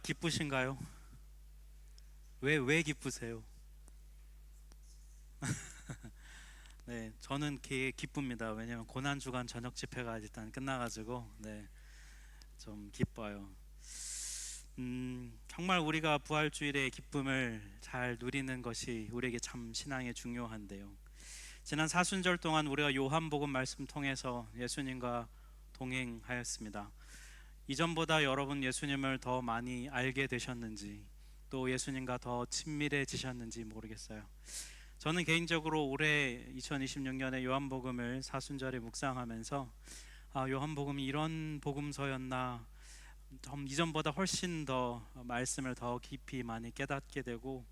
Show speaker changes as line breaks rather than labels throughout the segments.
기쁘신가요? 왜 기쁘세요? 네, 저는 기쁩니다. 왜냐면 고난주간 저녁 집회가 일단 끝나가지고, 네, 좀 기뻐요. 정말 우리가 부활주일의 기쁨을 잘 누리는 것이 우리에게 참 신앙에 중요한데요. 지난 사순절 동안 우리가 요한복음 말씀 통해서 예수님과 동행하였습니다. 이전보다 여러분 예수님을 더 많이 알게 되셨는지, 또 예수님과 더 친밀해지셨는지 모르겠어요. 저는 개인적으로 올해 2026년에 요한복음을 사순절에 묵상하면서 요한복음이 이런 복음서였나, 좀 이전보다 훨씬 더 말씀을 더 깊이 많이 깨닫게 되고,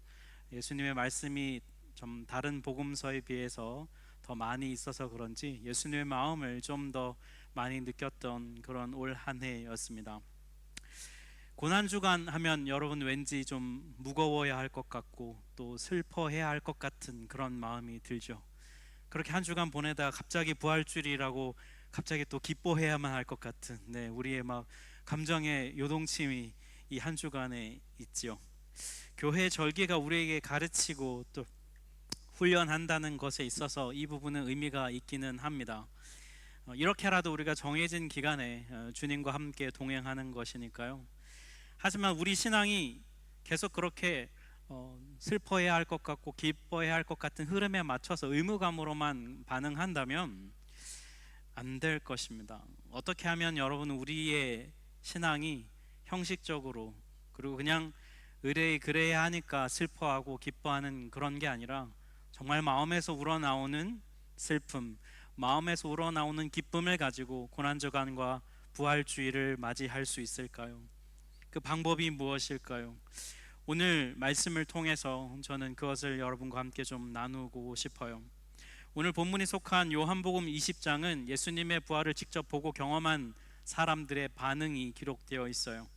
예수님의 말씀이 좀 다른 복음서에 비해서 더 많이 있어서 그런지 예수님의 마음을 좀 더 많이 느꼈던 그런 올 한 해였습니다. 고난주간 하면 여러분 왠지 좀 무거워야 할 것 같고 또 슬퍼해야 할 것 같은 그런 마음이 들죠. 그렇게 한 주간 보내다가 갑자기 부활주일이라고 갑자기 또 기뻐해야만 할 것 같은, 네, 우리의 막 감정의 요동침이 이 한 주간에 있지요. 교회 절기가 우리에게 가르치고 또 훈련한다는 것에 있어서 이 부분은 의미가 있기는 합니다. 이렇게라도 우리가 정해진 기간에 주님과 함께 동행하는 것이니까요. 하지만 우리 신앙이 계속 그렇게 슬퍼해야 할 것 같고 기뻐해야 할 것 같은 흐름에 맞춰서 의무감으로만 반응한다면 안 될 것입니다. 어떻게 하면 여러분 우리의 신앙이 형식적으로, 그리고 그냥 의뢰 그래야 하니까 슬퍼하고 기뻐하는 그런 게 아니라 정말 마음에서 우러나오는 슬픔, 마음에서 우러나오는 기쁨을 가지고 고난주간과 부활주의를 맞이할 수 있을까요? 그 방법이 무엇일까요? 오늘 말씀을 통해서 저는 그것을 여러분과 함께 좀 나누고 싶어요. 오늘 본문이 속한 요한복음 20장은 예수님의 부활을 직접 보고 경험한 사람들의 반응이 기록되어 있어요.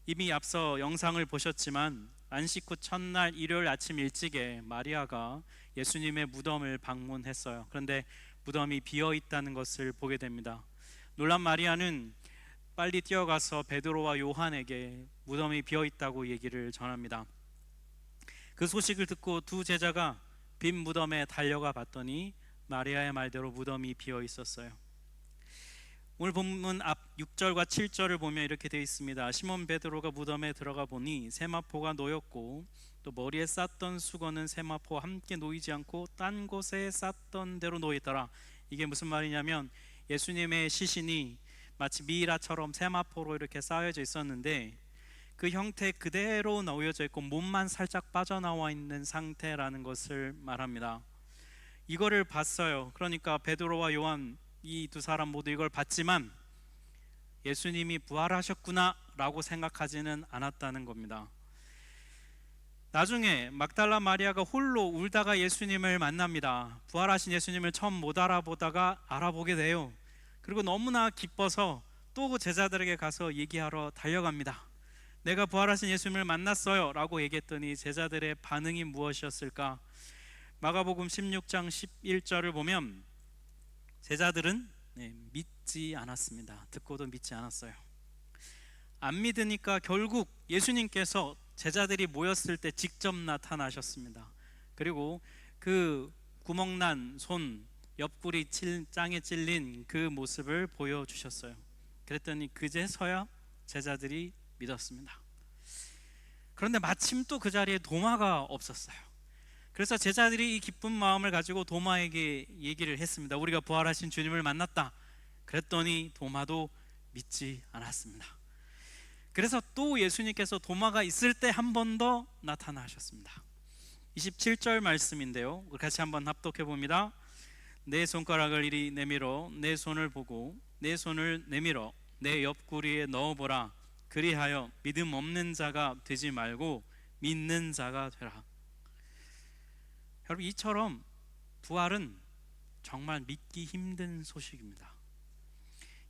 이미 앞서 영상을 보셨지만 안식 후 첫날 일요일 아침 일찍에 마리아가 예수님의 무덤을 방문했어요. 그런데 무덤이 비어 있다는 것을 보게 됩니다. 놀란 마리아는 빨리 뛰어가서 베드로와 요한에게 무덤이 비어 있다고 얘기를 전합니다. 그 소식을 듣고 두 제자가 빈 무덤에 달려가 봤더니 마리아의 말대로 무덤이 비어 있었어요. 오늘 본문 앞 6절과 7절을 보면 이렇게 되어 있습니다. 시몬 베드로가 무덤에 들어가 보니 세마포가 놓였고 또 머리에 쌌던 수건은 세마포와 함께 놓이지 않고 딴 곳에 쌌던 대로 놓였더라. 이게 무슨 말이냐면 예수님의 시신이 마치 미이라처럼 세마포로 이렇게 쌓여져 있었는데 그 형태 그대로 놓여져 있고 몸만 살짝 빠져나와 있는 상태라는 것을 말합니다. 이거를 봤어요. 그러니까 베드로와 요한 이 두 사람 모두 이걸 봤지만 예수님이 부활하셨구나 라고 생각하지는 않았다는 겁니다. 나중에 mag달라 마리아가 홀로 울다가 예수님을 만납니다. 부활하신 예수님을 처음 못 알아보다가 알아보게 돼요. 그리고 너무나 기뻐서 또 제자들에게 가서 얘기하러 달려갑니다. 내가 부활하신 예수님을 만났어요 라고 얘기했더니 제자들의 반응이 무엇이었을까? 마가복음 16장 11절을 보면 제자들은 믿지 않았습니다. 듣고도 믿지 않았어요. 안 믿으니까 결국 예수님께서 제자들이 모였을 때 직접 나타나셨습니다. 그리고 그 구멍난 손, 옆구리 짱에 찔린 그 모습을 보여주셨어요. 그랬더니 그제서야 제자들이 믿었습니다. 그런데 마침 또 그 자리에 도마가 없었어요. 그래서 제자들이 이 기쁜 마음을 가지고 도마에게 얘기를 했습니다. 우리가 부활하신 주님을 만났다. 그랬더니 도마도 믿지 않았습니다. 그래서 또 예수님께서 도마가 있을 때 한 번 더 나타나셨습니다. 27절 말씀인데요, 같이 한번 합독해 봅니다. 내 손가락을 이리 내밀어 내 손을 보고 내 손을 내밀어 내 옆구리에 넣어보라. 그리하여 믿음 없는 자가 되지 말고 믿는 자가 되라. 여러분, 이처럼 부활은 정말 믿기 힘든 소식입니다.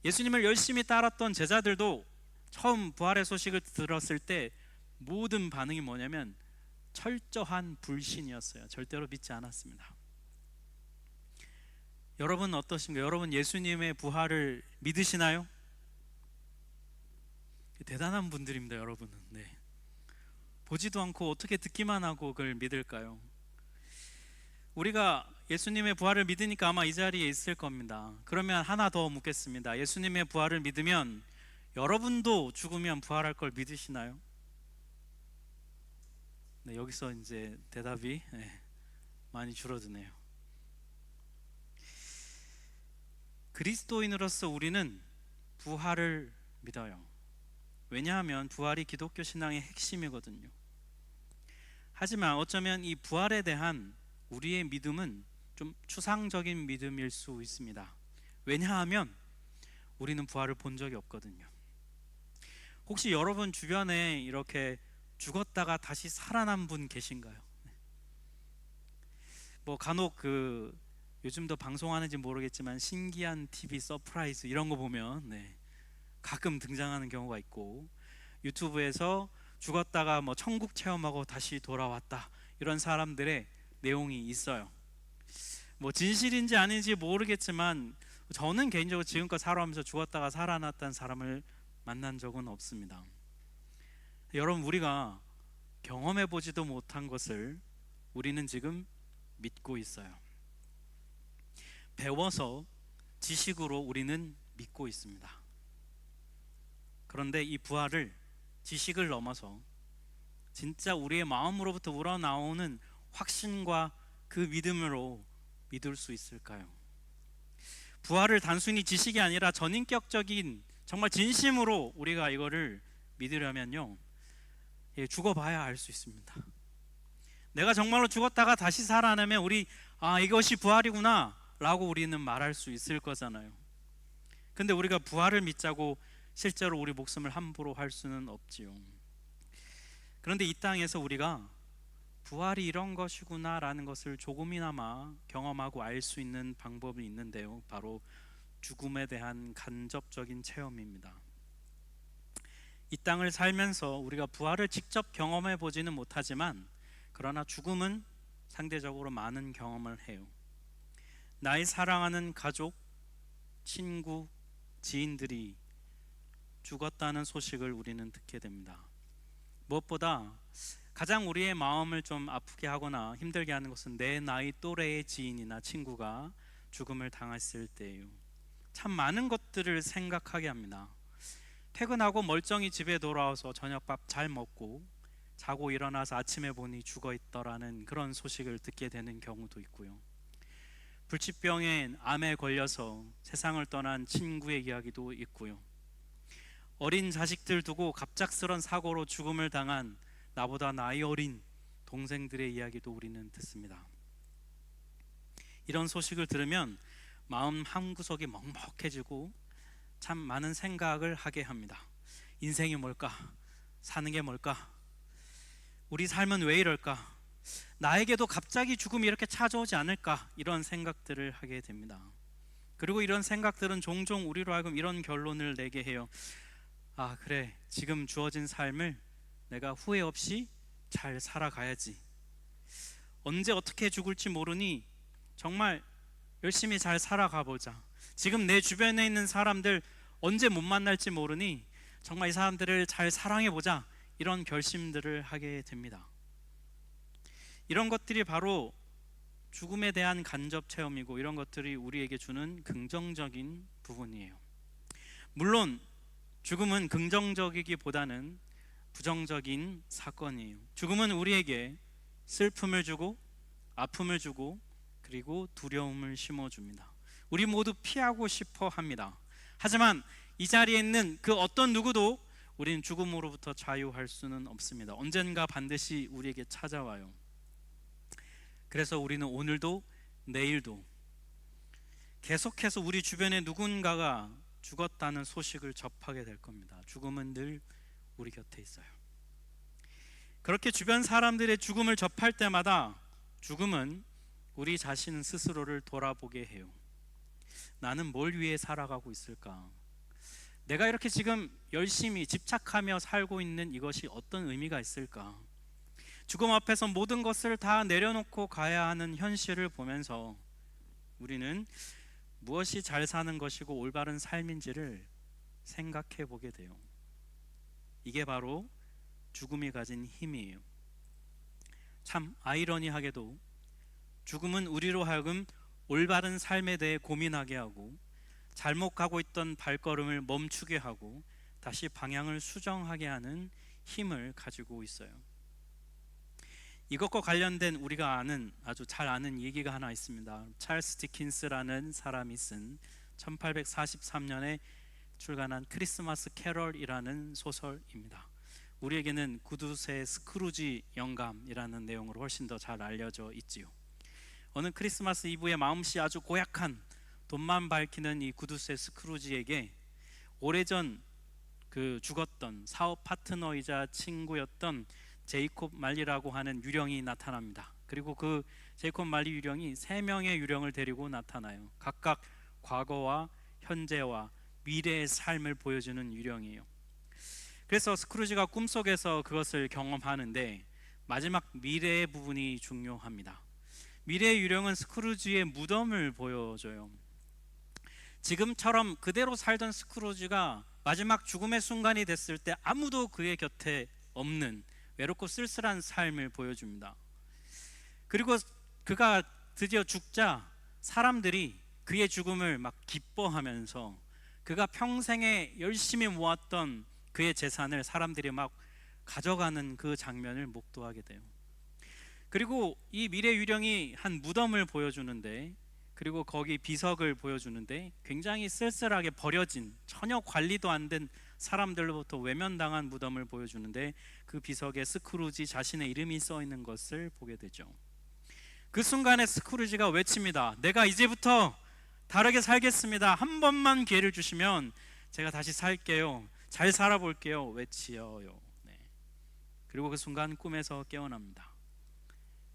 예수님을 열심히 따랐던 제자들도 처음 부활의 소식을 들었을 때 모든 반응이 뭐냐면 철저한 불신이었어요. 절대로 믿지 않았습니다. 여러분 어떠신가요? 여러분 예수님의 부활을 믿으시나요? 대단한 분들입니다, 여러분은. 네. 보지도 않고 어떻게 듣기만 하고 그걸 믿을까요? 우리가 예수님의 부활을 믿으니까 아마 이 자리에 있을 겁니다. 그러면 하나 더 묻겠습니다. 예수님의 부활을 믿으면 여러분도 죽으면 부활할 걸 믿으시나요? 네, 여기서 이제 대답이 많이 줄어드네요. 그리스도인으로서 우리는 부활을 믿어요. 왜냐하면 부활이 기독교 신앙의 핵심이거든요. 하지만 어쩌면 이 부활에 대한 우리의 믿음은 좀 추상적인 믿음일 수 있습니다. 왜냐하면 우리는 부활을 본 적이 없거든요. 혹시 여러분 주변에 이렇게 죽었다가 다시 살아난 분 계신가요? 뭐 간혹 요즘도 방송하는지 모르겠지만 신기한 TV 서프라이즈 이런 거 보면 가끔 등장하는 경우가 있고, 유튜브에서 죽었다가 뭐 천국 체험하고 다시 돌아왔다 이런 사람들의 내용이 있어요. 뭐 진실인지 아닌지 모르겠지만 저는 개인적으로 지금껏 살아오면서 죽었다가 살아났다는 사람을 만난 적은 없습니다. 여러분, 우리가 경험해 보지도 못한 것을 우리는 지금 믿고 있어요. 배워서 지식으로 우리는 믿고 있습니다. 그런데 이 부활을 지식을 넘어서 진짜 우리의 마음으로부터 우러나오는 확신과 그 믿음으로 믿을 수 있을까요? 부활을 단순히 지식이 아니라 전인격적인 정말 진심으로 우리가 이거를 믿으려면요, 죽어봐야 알 수 있습니다. 내가 정말로 죽었다가 다시 살아나면 우리 이것이 부활이구나 라고 우리는 말할 수 있을 거잖아요. 근데 우리가 부활을 믿자고 실제로 우리 목숨을 함부로 할 수는 없지요. 그런데 이 땅에서 우리가 부활이 이런 것이구나 라는 것을 조금이나마 경험하고 알 수 있는 방법이 있는데요, 바로 죽음에 대한 간접적인 체험입니다. 이 땅을 살면서 우리가 부활을 직접 경험해 보지는 못하지만, 그러나 죽음은 상대적으로 많은 경험을 해요. 나의 사랑하는 가족, 친구, 지인들이 죽었다는 소식을 우리는 듣게 됩니다. 무엇보다 가장 우리의 마음을 좀 아프게 하거나 힘들게 하는 것은 내 나이 또래의 지인이나 친구가 죽음을 당했을 때예요. 참 많은 것들을 생각하게 합니다. 퇴근하고 멀쩡히 집에 돌아와서 저녁밥 잘 먹고 자고 일어나서 아침에 보니 죽어 있더라는 그런 소식을 듣게 되는 경우도 있고요. 불치병에 암에 걸려서 세상을 떠난 친구의 이야기도 있고요. 어린 자식들 두고 갑작스런 사고로 죽음을 당한 나보다 나이 어린 동생들의 이야기도 우리는 듣습니다. 이런 소식을 들으면 마음 한구석이 먹먹해지고 참 많은 생각을 하게 합니다. 인생이 뭘까? 사는 게 뭘까? 우리 삶은 왜 이럴까? 나에게도 갑자기 죽음이 이렇게 찾아오지 않을까? 이런 생각들을 하게 됩니다. 그리고 이런 생각들은 종종 우리로 하여금 이런 결론을 내게 해요. 그래, 지금 주어진 삶을 내가 후회 없이 잘 살아가야지. 언제 어떻게 죽을지 모르니 정말 열심히 잘 살아가 보자. 지금 내 주변에 있는 사람들 언제 못 만날지 모르니 정말 이 사람들을 잘 사랑해 보자. 이런 결심들을 하게 됩니다. 이런 것들이 바로 죽음에 대한 간접 체험이고, 이런 것들이 우리에게 주는 긍정적인 부분이에요. 물론 죽음은 긍정적이기보다는 부정적인 사건이에요. 죽음은 우리에게 슬픔을 주고 아픔을 주고 그리고 두려움을 심어줍니다. 우리 모두 피하고 싶어 합니다. 하지만 이 자리에 있는 그 어떤 누구도 우리는 죽음으로부터 자유할 수는 없습니다. 언젠가 반드시 우리에게 찾아와요. 그래서 우리는 오늘도 내일도 계속해서 우리 주변에 누군가가 죽었다는 소식을 접하게 될 겁니다. 죽음은 늘 우리 곁에 있어요. 그렇게 주변 사람들의 죽음을 접할 때마다 죽음은 우리 자신 스스로를 돌아보게 해요. 나는 뭘 위해 살아가고 있을까? 내가 이렇게 지금 열심히 집착하며 살고 있는 이것이 어떤 의미가 있을까? 죽음 앞에서 모든 것을 다 내려놓고 가야 하는 현실을 보면서 우리는 무엇이 잘 사는 것이고 올바른 삶인지를 생각해 보게 돼요. 이게 바로 죽음이 가진 힘이에요. 참 아이러니하게도 죽음은 우리로 하여금 올바른 삶에 대해 고민하게 하고 잘못 가고 있던 발걸음을 멈추게 하고 다시 방향을 수정하게 하는 힘을 가지고 있어요. 이것과 관련된 우리가 아주 잘 아는 얘기가 하나 있습니다. 찰스 디킨스라는 사람이 쓴 1843년에 출간한 크리스마스 캐럴이라는 소설입니다. 우리에게는 구두쇠 스크루지 영감이라는 내용으로 훨씬 더 잘 알려져 있지요. 어느 크리스마스 이브에 마음씨 아주 고약한 돈만 밝히는 이 구두쇠 스크루지에게 오래전 죽었던 사업 파트너이자 친구였던 제이콥 말리라고 하는 유령이 나타납니다. 그리고 그 제이콥 말리 유령이 3명의 유령을 데리고 나타나요. 각각 과거와 현재와 미래의 삶을 보여주는 유령이에요. 그래서 스크루지가 꿈속에서 그것을 경험하는데 마지막 미래의 부분이 중요합니다. 미래의 유령은 스크루지의 무덤을 보여줘요. 지금처럼 그대로 살던 스크루지가 마지막 죽음의 순간이 됐을 때 아무도 그의 곁에 없는 외롭고 쓸쓸한 삶을 보여줍니다. 그리고 그가 드디어 죽자 사람들이 그의 죽음을 막 기뻐하면서 그가 평생에 열심히 모았던 그의 재산을 사람들이 막 가져가는 그 장면을 목도하게 돼요. 그리고 이 미래 유령이 한 무덤을 보여주는데, 그리고 거기 비석을 보여주는데 굉장히 쓸쓸하게 버려진, 전혀 관리도 안 된 사람들로부터 외면당한 무덤을 보여주는데 그 비석에 스크루지 자신의 이름이 써 있는 것을 보게 되죠. 그 순간에 스크루지가 외칩니다. 내가 이제부터 다르게 살겠습니다. 한 번만 기회를 주시면 제가 다시 살게요. 잘 살아볼게요. 외치어요. 네. 그리고 그 순간 꿈에서 깨어납니다.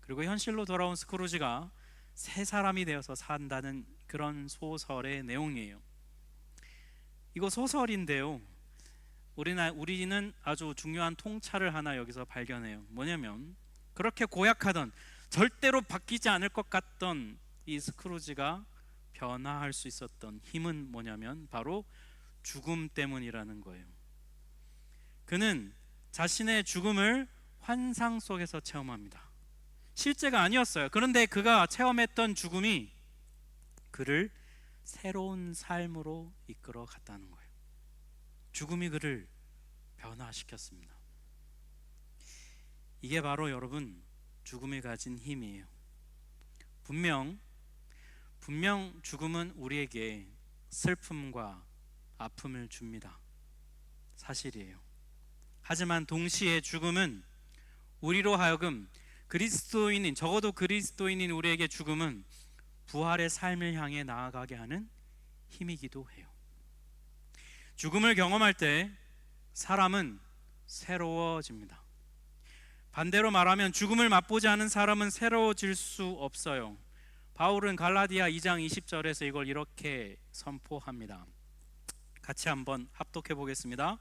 그리고 현실로 돌아온 스크루지가 새 사람이 되어서 산다는 그런 소설의 내용이에요. 이거 소설인데요, 우리는 아주 중요한 통찰을 하나 여기서 발견해요. 뭐냐면 그렇게 고약하던, 절대로 바뀌지 않을 것 같던 이 스크루지가 변화할 수 있었던 힘은 뭐냐면 바로 죽음 때문이라는 거예요. 그는 자신의 죽음을 환상 속에서 체험합니다. 실제가 아니었어요. 그런데 그가 체험했던 죽음이 그를 새로운 삶으로 이끌어 갔다는 거예요. 죽음이 그를 변화시켰습니다. 이게 바로 여러분 죽음이 가진 힘이에요. 분명 죽음은 우리에게 슬픔과 아픔을 줍니다. 사실이에요. 하지만 동시에 죽음은 우리로 하여금 적어도 그리스도인인 우리에게 죽음은 부활의 삶을 향해 나아가게 하는 힘이기도 해요. 죽음을 경험할 때 사람은 새로워집니다. 반대로 말하면 죽음을 맛보지 않은 사람은 새로워질 수 없어요. 바울은 갈라디아 2장 20절에서 이걸 이렇게 선포합니다. 같이 한번 합독해 보겠습니다.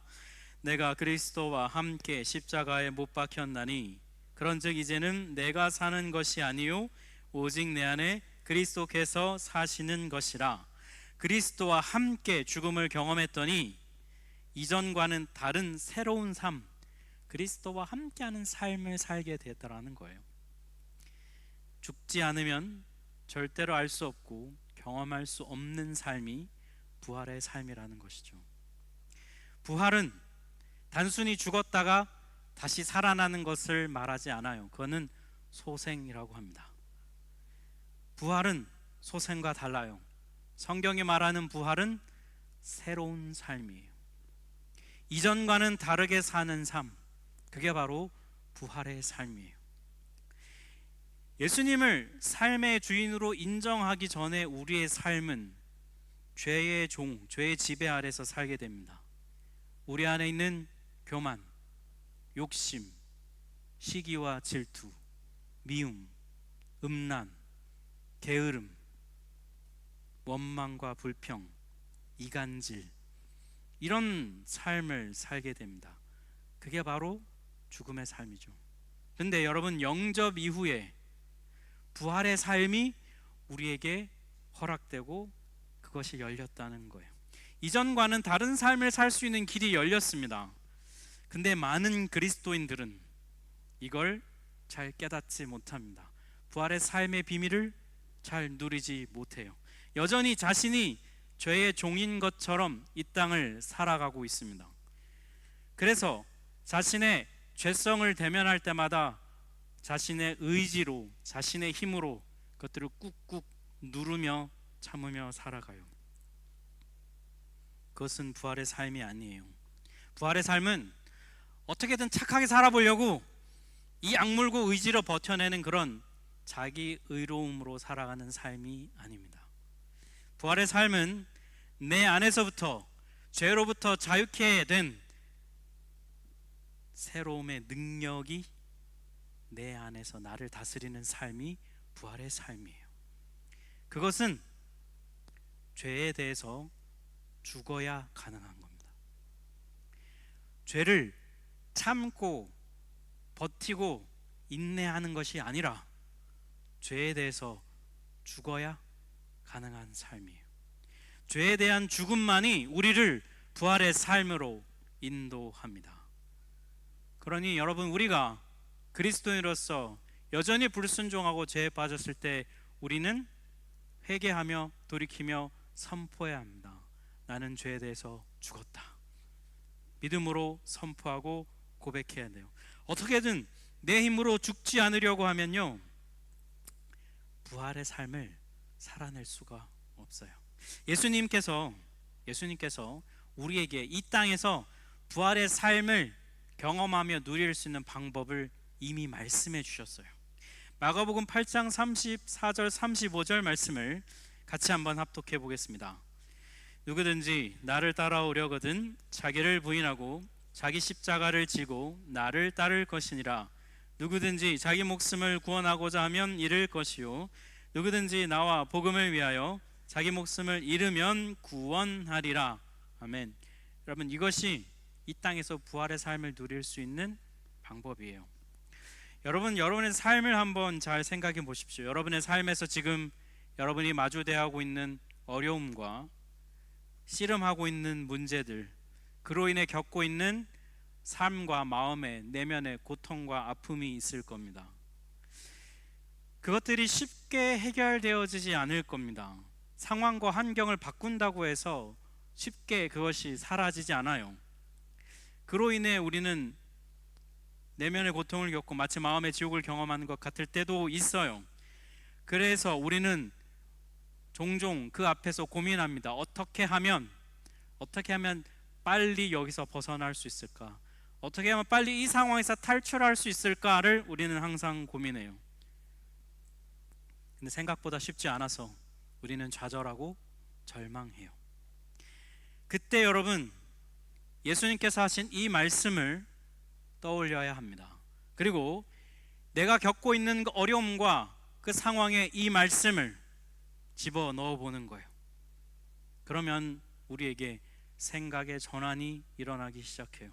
내가 그리스도와 함께 십자가에 못 박혔나니 그런즉 이제는 내가 사는 것이 아니요 오직 내 안에 그리스도께서 사시는 것이라. 그리스도와 함께 죽음을 경험했더니 이전과는 다른 새로운 삶, 그리스도와 함께하는 삶을 살게 되었다라는 거예요. 죽지 않으면 절대로 알 수 없고 경험할 수 없는 삶이 부활의 삶이라는 것이죠. 부활은 단순히 죽었다가 다시 살아나는 것을 말하지 않아요. 그거는 소생이라고 합니다. 부활은 소생과 달라요. 성경이 말하는 부활은 새로운 삶이에요. 이전과는 다르게 사는 삶, 그게 바로 부활의 삶이에요. 예수님을 삶의 주인으로 인정하기 전에 우리의 삶은 죄의 죄의 지배 아래서 살게 됩니다. 우리 안에 있는 교만, 욕심, 시기와 질투, 미움, 음란, 게으름, 원망과 불평, 이간질, 이런 삶을 살게 됩니다. 그게 바로 죽음의 삶이죠. 그런데 여러분, 영접 이후에 부활의 삶이 우리에게 허락되고 그것이 열렸다는 거예요. 이전과는 다른 삶을 살 수 있는 길이 열렸습니다. 근데 많은 그리스도인들은 이걸 잘 깨닫지 못합니다. 부활의 삶의 비밀을 잘 누리지 못해요. 여전히 자신이 죄의 종인 것처럼 이 땅을 살아가고 있습니다. 그래서 자신의 죄성을 대면할 때마다 자신의 의지로, 자신의 힘으로 그것들을 꾹꾹 누르며 참으며 살아가요. 그것은 부활의 삶이 아니에요. 부활의 삶은 어떻게든 착하게 살아보려고 이 악물고 의지로 버텨내는 그런 자기 의로움으로 살아가는 삶이 아닙니다. 부활의 삶은 내 안에서부터 죄로부터 자유케 된 새로움의 능력이 내 안에서 나를 다스리는 삶이 부활의 삶이에요. 그것은 죄에 대해서 죽어야 가능한 겁니다. 죄를 참고 버티고 인내하는 것이 아니라 죄에 대해서 죽어야 가능한 삶이에요. 죄에 대한 죽음만이 우리를 부활의 삶으로 인도합니다. 그러니 여러분, 우리가 그리스도인으로서 여전히 불순종하고 죄에 빠졌을 때 우리는 회개하며 돌이키며 선포해야 합니다. 나는 죄에 대해서 죽었다. 믿음으로 선포하고 고백해야 돼요. 어떻게든 내 힘으로 죽지 않으려고 하면요, 부활의 삶을 살아낼 수가 없어요. 예수님께서 우리에게 이 땅에서 부활의 삶을 경험하며 누릴 수 있는 방법을 이미 말씀해 주셨어요. 마가복음 8장 34절 35절 말씀을 같이 한번 합독해 보겠습니다. 누구든지 나를 따라오려거든 자기를 부인하고 자기 십자가를 지고 나를 따를 것이니라. 누구든지 자기 목숨을 구원하고자 하면 잃을 것이요 누구든지 나와 복음을 위하여 자기 목숨을 잃으면 구원하리라. 아멘. 여러분, 이것이 이 땅에서 부활의 삶을 누릴 수 있는 방법이에요. 여러분, 여러분의 삶을 한번 잘 생각해 보십시오. 여러분의 삶에서 지금 여러분이 마주대하고 있는 어려움과 씨름하고 있는 문제들, 그로 인해 겪고 있는 삶과 마음의 내면의 고통과 아픔이 있을 겁니다. 그것들이 쉽게 해결되어지지 않을 겁니다. 상황과 환경을 바꾼다고 해서 쉽게 그것이 사라지지 않아요. 그로 인해 우리는 내면의 고통을 겪고 마치 마음의 지옥을 경험하는 것 같을 때도 있어요. 그래서 우리는 종종 그 앞에서 고민합니다. 어떻게 하면 빨리 여기서 벗어날 수 있을까? 어떻게 하면 빨리 이 상황에서 탈출할 수 있을까를 우리는 항상 고민해요. 근데 생각보다 쉽지 않아서 우리는 좌절하고 절망해요. 그때 여러분, 예수님께서 하신 이 말씀을 떠올려야 합니다. 그리고 내가 겪고 있는 그 어려움과 그 상황에 이 말씀을 집어넣어 보는 거예요. 그러면 우리에게 생각의 전환이 일어나기 시작해요.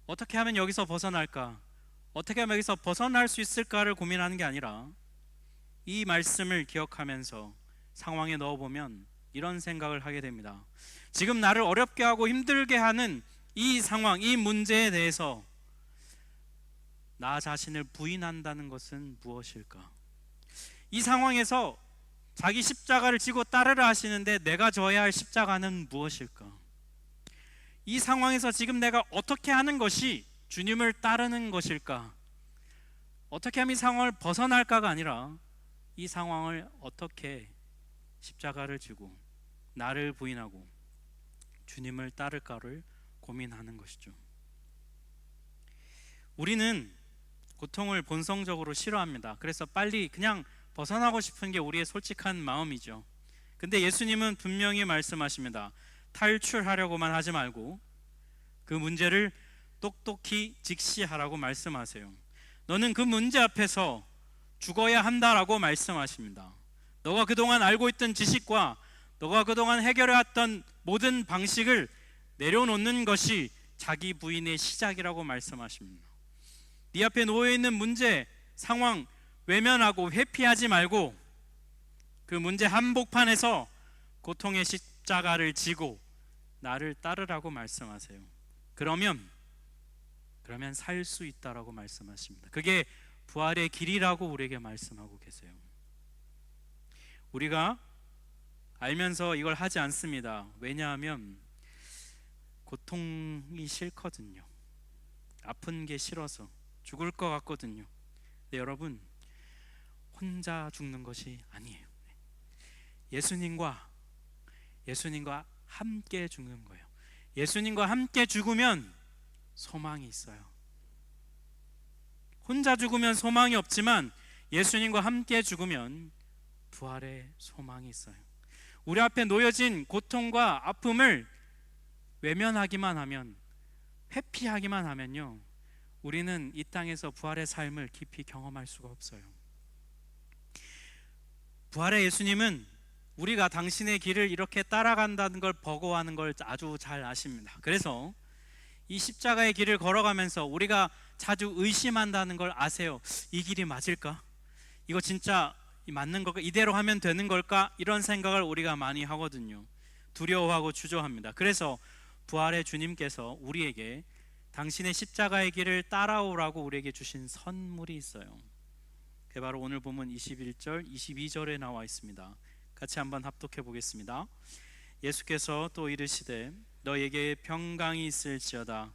어떻게 하면 여기서 벗어날까? 어떻게 하면 여기서 벗어날 수 있을까를 고민하는 게 아니라 이 말씀을 기억하면서 상황에 넣어보면 이런 생각을 하게 됩니다. 지금 나를 어렵게 하고 힘들게 하는 이 상황, 이 문제에 대해서 나 자신을 부인한다는 것은 무엇일까? 이 상황에서 자기 십자가를 지고 따르라 하시는데 내가 져야 할 십자가는 무엇일까? 이 상황에서 지금 내가 어떻게 하는 것이 주님을 따르는 것일까? 어떻게 하면 이 상황을 벗어날까가 아니라 이 상황을 어떻게 십자가를 지고 나를 부인하고 주님을 따를까를 고민하는 것이죠. 우리는 고통을 본성적으로 싫어합니다. 그래서 빨리 그냥 벗어나고 싶은 게 우리의 솔직한 마음이죠. 근데 예수님은 분명히 말씀하십니다. 탈출하려고만 하지 말고 그 문제를 똑똑히 직시하라고 말씀하세요. 너는 그 문제 앞에서 죽어야 한다라고 말씀하십니다. 너가 그동안 알고 있던 지식과 너가 그동안 해결해왔던 모든 방식을 내려놓는 것이 자기 부인의 시작이라고 말씀하십니다. 네 앞에 놓여있는 문제, 상황 외면하고 회피하지 말고 그 문제 한복판에서 고통의 십자가를 지고 나를 따르라고 말씀하세요. 그러면 그러면 살 수 있다라고 말씀하십니다. 그게 부활의 길이라고 우리에게 말씀하고 계세요. 우리가 알면서 이걸 하지 않습니다. 왜냐하면 고통이 싫거든요. 아픈 게 싫어서 죽을 것 같거든요. 네, 여러분, 혼자 죽는 것이 아니에요. 예수님과 함께 죽는 거예요. 예수님과 함께 죽으면 소망이 있어요. 혼자 죽으면 소망이 없지만 예수님과 함께 죽으면 부활의 소망이 있어요. 우리 앞에 놓여진 고통과 아픔을 외면하기만 하면, 회피하기만 하면요, 우리는 이 땅에서 부활의 삶을 깊이 경험할 수가 없어요. 부활의 예수님은 우리가 당신의 길을 이렇게 따라간다는 걸 버거워하는 걸 아주 잘 아십니다. 그래서 이 십자가의 길을 걸어가면서 우리가 자주 의심한다는 걸 아세요. 이 길이 맞을까? 이거 진짜 맞는 걸까? 이대로 하면 되는 걸까? 이런 생각을 우리가 많이 하거든요. 두려워하고 주저합니다. 그래서 부활의 주님께서 우리에게 당신의 십자가의 길을 따라오라고 우리에게 주신 선물이 있어요. 그게 바로 오늘 본문 21절, 22절에 나와 있습니다. 같이 한번 합독해 보겠습니다. 예수께서 또 이르시되 너에게 평강이 있을지어다.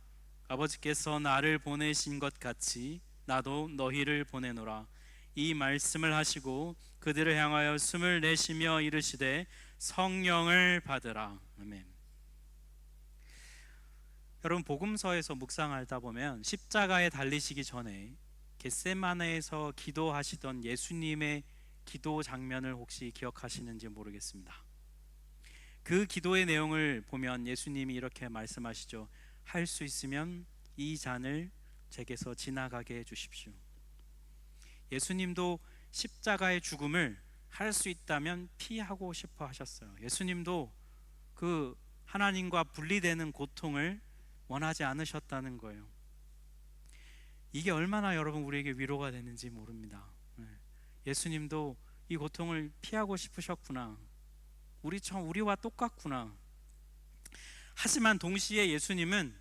아버지께서 나를 보내신 것 같이 나도 너희를 보내노라. 이 말씀을 하시고 그들을 향하여 숨을 내쉬며 이르시되 성령을 받으라. 아멘. 여러분, 복음서에서 묵상하다 보면 십자가에 달리시기 전에 겟세마네에서 기도하시던 예수님의 기도 장면을 혹시 기억하시는지 모르겠습니다. 그 기도의 내용을 보면 예수님이 이렇게 말씀하시죠. 할 수 있으면 이 잔을 제게서 지나가게 해주십시오. 예수님도 십자가의 죽음을 할 수 있다면 피하고 싶어 하셨어요. 예수님도 그 하나님과 분리되는 고통을 원하지 않으셨다는 거예요. 이게 얼마나 여러분 우리에게 위로가 되는지 모릅니다. 예수님도 이 고통을 피하고 싶으셨구나. 우리와 똑같구나. 하지만 동시에 예수님은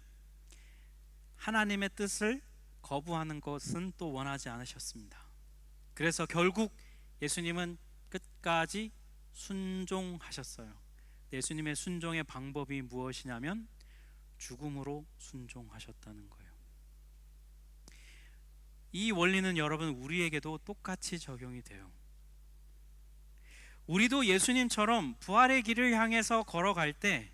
하나님의 뜻을 거부하는 것은 또 원하지 않으셨습니다. 그래서 결국 예수님은 끝까지 순종하셨어요. 예수님의 순종의 방법이 무엇이냐면 죽음으로 순종하셨다는 거예요. 이 원리는 여러분 우리에게도 똑같이 적용이 돼요. 우리도 예수님처럼 부활의 길을 향해서 걸어갈 때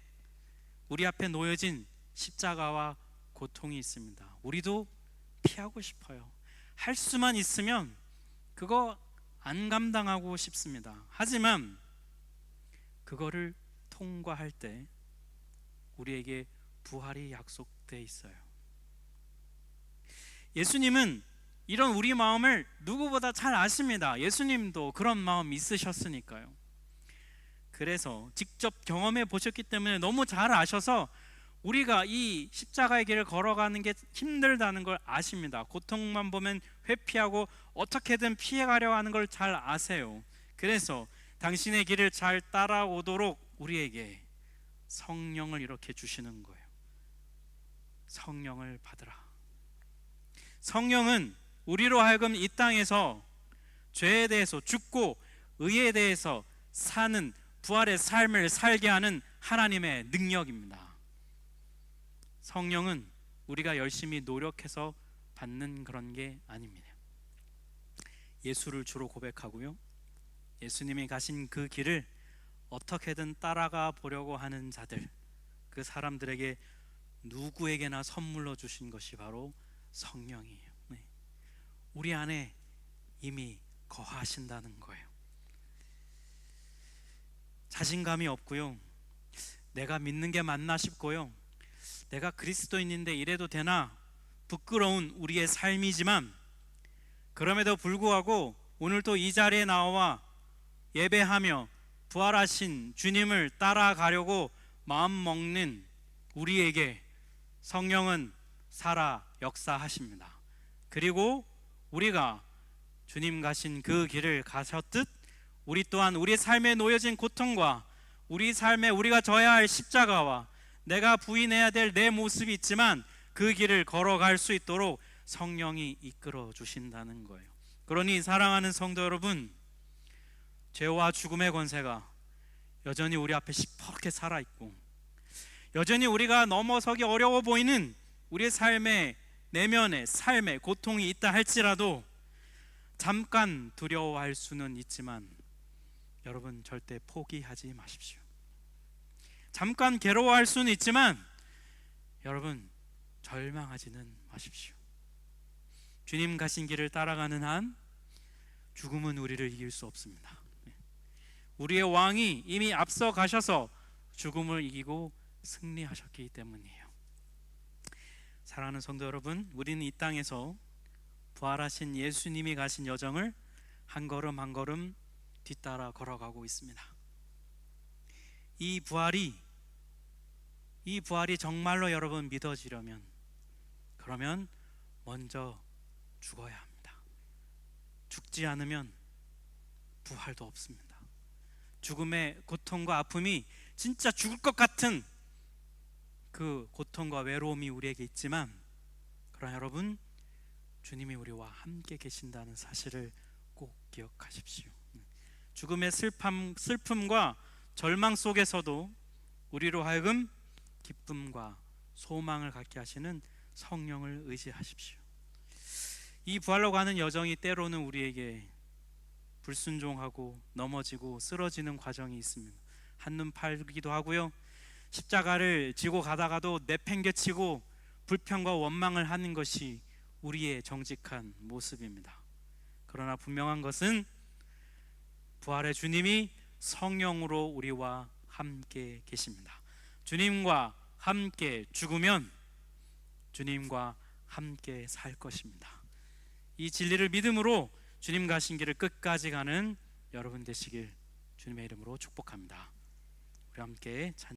우리 앞에 놓여진 십자가와 고통이 있습니다. 우리도 피하고 싶어요. 할 수만 있으면 그거 안 감당하고 싶습니다. 하지만 그거를 통과할 때 우리에게 부활이 약속돼 있어요. 예수님은 이런 우리 마음을 누구보다 잘 아십니다. 예수님도 그런 마음 있으셨으니까요. 그래서 직접 경험해 보셨기 때문에 너무 잘 아셔서 우리가 이 십자가의 길을 걸어가는 게 힘들다는 걸 아십니다. 고통만 보면 회피하고 어떻게든 피해가려 하는 걸 잘 아세요. 그래서 당신의 길을 잘 따라오도록 우리에게 성령을 이렇게 주시는 거예요. 성령을 받으라. 성령은 우리로 하여금 이 땅에서 죄에 대해서 죽고 의에 대해서 사는 부활의 삶을 살게 하는 하나님의 능력입니다. 성령은 우리가 열심히 노력해서 받는 그런 게 아닙니다. 예수를 주로 고백하고요, 예수님이 가신 그 길을 어떻게든 따라가 보려고 하는 자들, 그 사람들에게 누구에게나 선물로 주신 것이 바로 성령이에요. 우리 안에 이미 거하신다는 거예요. 자신감이 없고요, 내가 믿는 게 맞나 싶고요, 내가 그리스도인인데 이래도 되나 부끄러운 우리의 삶이지만 그럼에도 불구하고 오늘도 이 자리에 나와 예배하며 부활하신 주님을 따라가려고 마음먹는 우리에게 성령은 살아 역사하십니다. 그리고 우리가 주님 가신 그 길을 가셨듯 우리 또한 우리 삶에 놓여진 고통과 우리 삶에 우리가 져야 할 십자가와 내가 부인해야 될 내 모습이 있지만 그 길을 걸어갈 수 있도록 성령이 이끌어 주신다는 거예요. 그러니 사랑하는 성도 여러분, 죄와 죽음의 권세가 여전히 우리 앞에 시퍼렇게 살아있고, 여전히 우리가 넘어서기 어려워 보이는 우리의 삶의 내면에 삶의 고통이 있다 할지라도 잠깐 두려워할 수는 있지만 여러분 절대 포기하지 마십시오. 잠깐 괴로워할 수는 있지만 여러분 절망하지는 마십시오. 주님 가신 길을 따라가는 한 죽음은 우리를 이길 수 없습니다. 우리의 왕이 이미 앞서 가셔서 죽음을 이기고 승리하셨기 때문이에요. 사랑하는 성도 여러분, 우리는 이 땅에서 부활하신 예수님이 가신 여정을 한 걸음 한 걸음 뒤따라 걸어가고 있습니다. 이 부활이 정말로 여러분 믿어지려면, 그러면 먼저 죽어야 합니다. 죽지 않으면 부활도 없습니다. 죽음의 고통과 아픔이 진짜 죽을 것 같은 그 고통과 외로움이 우리에게 있지만, 그러나 여러분, 주님이 우리와 함께 계신다는 사실을 꼭 기억하십시오. 죽음의 슬픔과 절망 속에서도 우리로 하여금 기쁨과 소망을 갖게 하시는 성령을 의지하십시오. 이 부활로 가는 여정이 때로는 우리에게 불순종하고 넘어지고 쓰러지는 과정이 있습니다. 한눈 팔기도 하고요, 십자가를 지고 가다가도 내팽개치고 불평과 원망을 하는 것이 우리의 정직한 모습입니다. 그러나 분명한 것은 부활의 주님이 성령으로 우리와 함께 계십니다. 주님과 함께 죽으면 주님과 함께 살 것입니다. 이 진리를 믿음으로 주님 가신 길을 끝까지 가는 여러분 되시길 주님의 이름으로 축복합니다. 우리 함께 찬